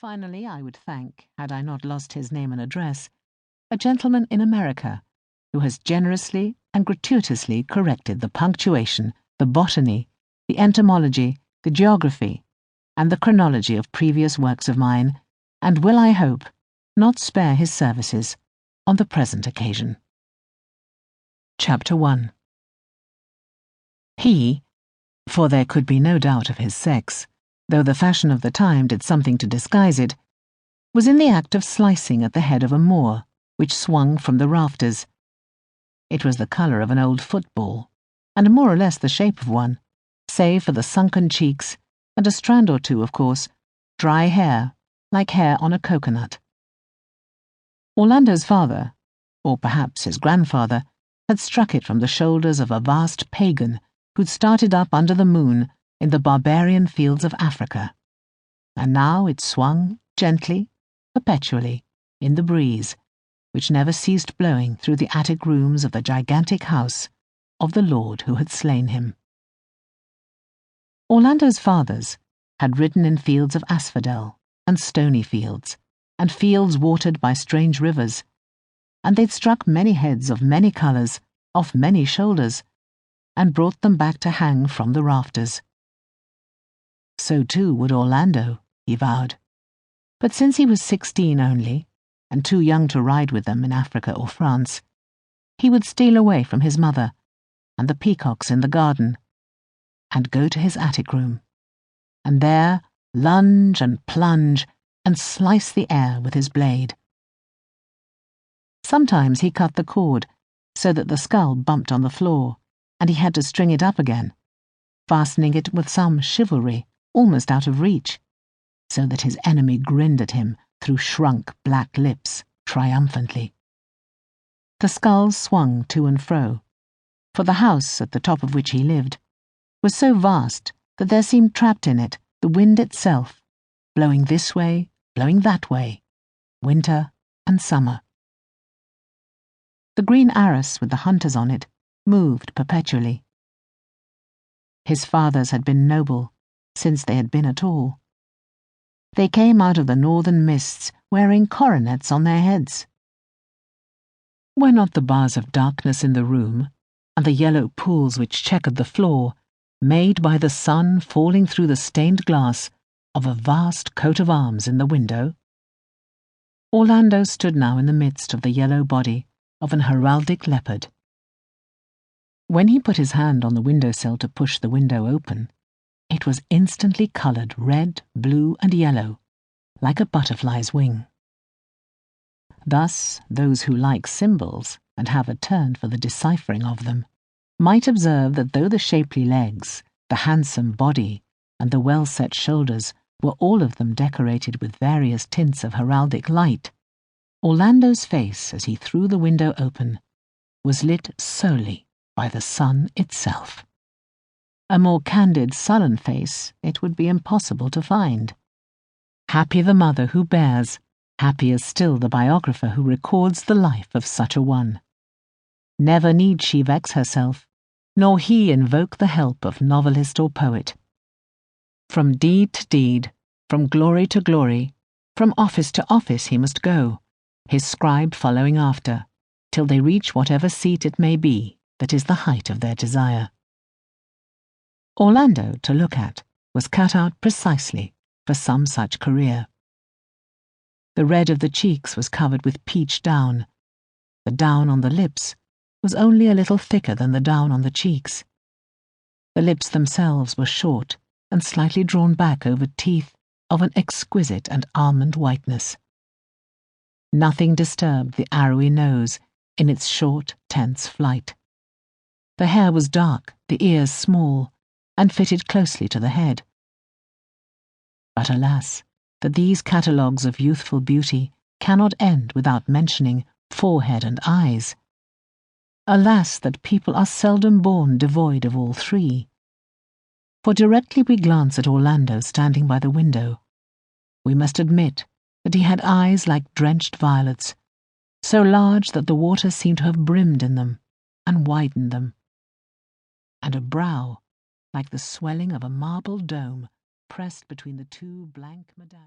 Finally, I would thank, had I not lost his name and address, a gentleman in America who has generously and gratuitously corrected the punctuation, the botany, the entomology, the geography, and the chronology of previous works of mine, and will, I hope, not spare his services on the present occasion. Chapter 1. He, for there could be no doubt of his sex, though the fashion of the time did something to disguise it, was in the act of slicing at the head of a Moor, which swung from the rafters. It was the colour of an old football, and more or less the shape of one, save for the sunken cheeks, and a strand or two, of course, dry hair, like hair on a coconut. Orlando's father, or perhaps his grandfather, had struck it from the shoulders of a vast pagan who'd started up under the moon in the barbarian fields of Africa, and now it swung gently, perpetually, in the breeze, which never ceased blowing through the attic rooms of the gigantic house of the lord who had slain him. Orlando's fathers had ridden in fields of asphodel, and stony fields, and fields watered by strange rivers, and they'd struck many heads of many colours, off many shoulders, and brought them back to hang from the rafters. So too would Orlando, he vowed. But since he was 16 only, and too young to ride with them in Africa or France, he would steal away from his mother, and the peacocks in the garden, and go to his attic room, and there lunge and plunge and slice the air with his blade. Sometimes he cut the cord so that the skull bumped on the floor, and he had to string it up again, fastening it with some chivalry almost out of reach, so that his enemy grinned at him through shrunk black lips triumphantly. The skull swung to and fro, for the house at the top of which he lived was so vast that there seemed trapped in it the wind itself, blowing this way, blowing that way, winter and summer. The green arras with the hunters on it moved perpetually. His fathers had been noble, since they had been at all. They came out of the northern mists wearing coronets on their heads. Were not the bars of darkness in the room, and the yellow pools which checkered the floor, made by the sun falling through the stained glass of a vast coat of arms in the window? Orlando stood now in the midst of the yellow body of an heraldic leopard. When he put his hand on the window-sill to push the window open, it was instantly coloured red, blue, and yellow, like a butterfly's wing. Thus, those who like symbols and have a turn for the deciphering of them might observe that though the shapely legs, the handsome body, and the well-set shoulders were all of them decorated with various tints of heraldic light, Orlando's face, as he threw the window open, was lit solely by the sun itself. A more candid, sullen face it would be impossible to find. Happy the mother who bears, happier still the biographer who records the life of such a one. Never need she vex herself, nor he invoke the help of novelist or poet. From deed to deed, from glory to glory, from office to office he must go, his scribe following after, till they reach whatever seat it may be that is the height of their desire. Orlando, to look at, was cut out precisely for some such career. The red of the cheeks was covered with peach down. The down on the lips was only a little thicker than the down on the cheeks. The lips themselves were short and slightly drawn back over teeth of an exquisite and almond whiteness. Nothing disturbed the arrowy nose in its short, tense flight. The hair was dark, the ears small, and fitted closely to the head. But alas, that these catalogues of youthful beauty cannot end without mentioning forehead and eyes. Alas, that people are seldom born devoid of all three. For directly we glance at Orlando standing by the window, we must admit that he had eyes like drenched violets, so large that the water seemed to have brimmed in them and widened them, and a brow like the swelling of a marble dome pressed between the two blank medallions.